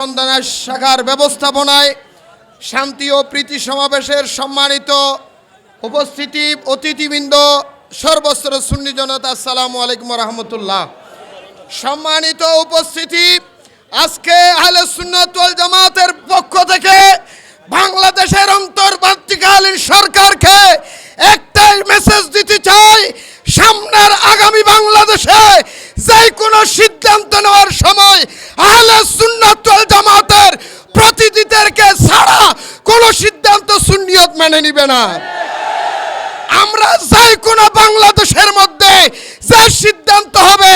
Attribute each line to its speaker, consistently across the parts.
Speaker 1: বন্দনা শাখার ব্যবস্থাপনায় শান্তি ও প্রীতি সমাবেশের সম্মানিত উপস্থিতি অতিথিবৃন্দ সর্বস্তর সুন্নি জনতা আসসালামু আলাইকুম ওয়া রাহমাতুল্লাহ। সম্মানিত উপস্থিতি, আজকে আহলে সুন্নাত ওয়াল জামাতের পক্ষ থেকে বাংলাদেশের অন্তর্বর্তীকালীন সরকারকে একটাই মেসেজ দিতে চাই, সামনের আগামী বাংলাদেশে যে কোনো সিদ্ধান্ত নেওয়ার সময় আহলে সুন্নাত ওয়াল জামাতের প্রতিনিধিদেরকে ছাড়া কোনো সিদ্ধান্ত সুন্নিয়ত মেনে নিবে না। আমরা যে কোনো বাংলাদেশের মধ্যে যে সিদ্ধান্ত হবে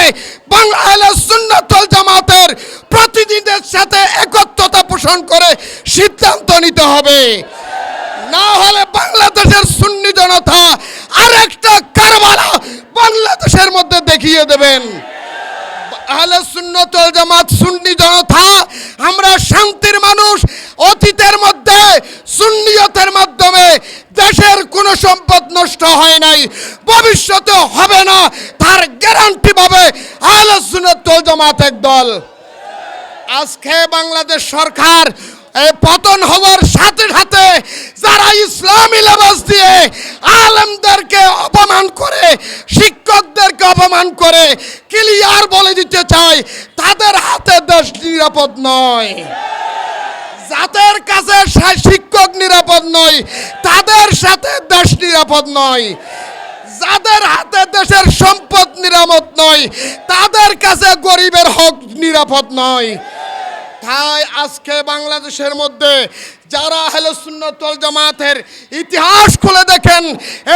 Speaker 1: আহলে সুন্নাত ওয়াল জামাতের প্রতিনিধিদের সাথে একত্রতা পোষণ করে সিদ্ধান্ত নিতে হবে, না হলে বাংলাদেশের সুন্নি জনতা আরেকটা কারবালা বাংলাদেশের মধ্যে দেখিয়ে দেবেন। আহলে সুন্নাত ওয়াল জামাত সুন্নি জনতা আমরা শান্তির মানুষ। অতীতের মধ্যে সুন্নিয়তের মাধ্যমে দেশের কোনো সম্পদ নষ্ট হয় নাই, ভবিষ্যতে হবে না, তার গ্যারান্টি পাবে আহলে সুন্নাত ওয়াল জামাত এক দল। আজকে বাংলাদেশ সরকার পতন হওয়ার সাথে সাথে যারা ইসলামী লেবাস দিয়ে আলেমদেরকে অপমান করে, শিক্ষকদেরকে অপমান করে, ক্লিয়ার বলে দিতে চাই তাদের হাতে দেশ নিরাপদ নয়। যাদের কাছে শিক্ষক নিরাপদ নয় তাদের সাথে দেশ নিরাপদ নয়। যাদের হাতে দেশের সম্পদ নিরাপদ নয় তাদের কাছে গরিবের হক নিরাপদ নয়। তাই আজকে বাংলাদেশের মধ্যে যারা আহলে সুন্নাত ওয়াল জামাতের ইতিহাস খুলে দেখেন,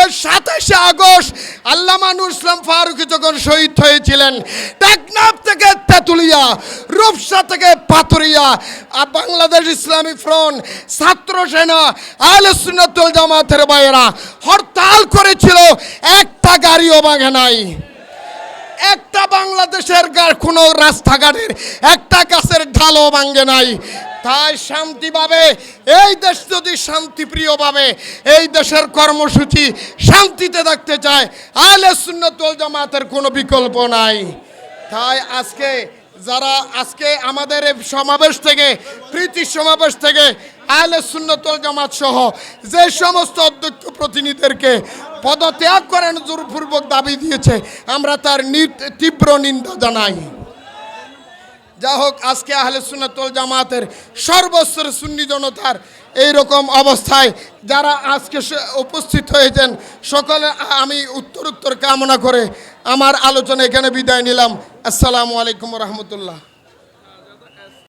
Speaker 1: এর 27শে আগস্ট আল্লামা নূর ইসলাম ফারুকী যখন শহীদ হয়েছিলেন, টেকনাফ থেকে তেতুলিয়া, রূপসা থেকে পাথুরিয়া, বাংলাদেশ ইসলামী ফ্রন্ট, ছাত্র সেনা, আহলে সুন্নাত ওয়াল জামাতের ভাইয়েরা হরতাল করেছিল, একটা গাড়িও ভাঙে নাই। একটা বাংলাদেশের কোনো রাস্তাঘাটের একটা গাছের ঢালও ভাঙে নাই। তাই শান্তিভাবে এই দেশ যদি শান্তিপ্রিয়ভাবে এই দেশের কর্মসূচি শান্তিতে থাকতে চায়, আহলে সুন্নাত ওয়াল জামাতের কোনো বিকল্প নাই। তাই আজকে আমাদের এই সমাবেশ থেকে, প্রীতি সমাবেশ থেকে আহলে সুন্নাত ওয়াল জামাত সহ যে সমস্ত অধ্যক্ষ প্রতিনিধিদেরকে পদত্যাগ করেন জোরপূর্বক দাবি দিয়েছে, আমরা তার তীব্র নিন্দা জানাই। যা হোক, আজকে আহলে সুন্নাত ওয়াল জামাতের সর্বস্তরের সুন্নি জনতার এইরকম অবস্থায় যারা আজকে উপস্থিত হয়েছেন সকলে আমি উত্তর কামনা করে আমার আলোচনা এখানে বিদায় নিলাম। আসসালামু আলাইকুম ওয়া রাহমাতুল্লাহ।